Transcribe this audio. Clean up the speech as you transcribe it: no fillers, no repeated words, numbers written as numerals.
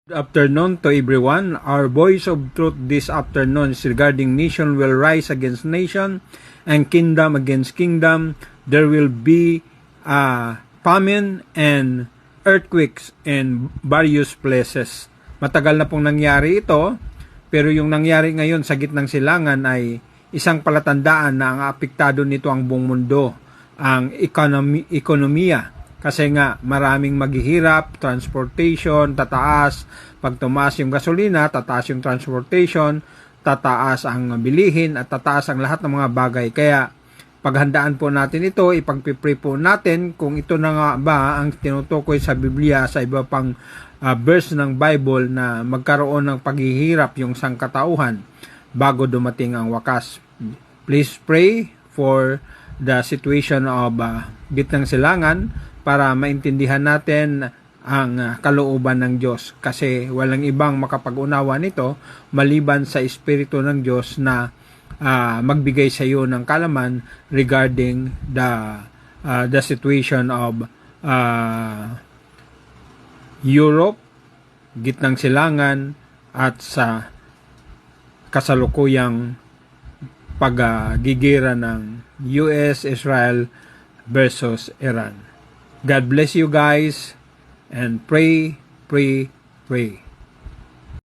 Good afternoon to everyone. Our voice of truth this afternoon is regarding nation will rise against nation and kingdom against kingdom. There will be famine and earthquakes in various places. Matagal na pong nangyari ito, pero yung nangyari ngayon sa gitnang silangan ay isang palatandaan na ang apektado nito ang buong mundo, ang ekonomiya. Kasi nga maraming maghihirap, transportation, tataas. Pag tumaas yung gasolina, tataas yung transportation, tataas ang bilihin at tataas ang lahat ng mga bagay. Kaya paghandaan po natin ito, ipagpipray po natin kung ito na nga ba ang tinutukoy sa Biblia sa iba pang verse ng Bible na magkaroon ng paghihirap yung sangkatauhan bago dumating ang wakas. Please pray for the situation of gitnang silangan para maintindihan natin ang kalooban ng Diyos, kasi walang ibang makapag-unawa nito maliban sa Espiritu ng Diyos na magbigay sa iyo ng kalaman regarding the situation of Europe, gitnang silangan at sa kasalukuyang paggigira ng US, Israel versus Iran. God bless you guys, and pray, pray, pray.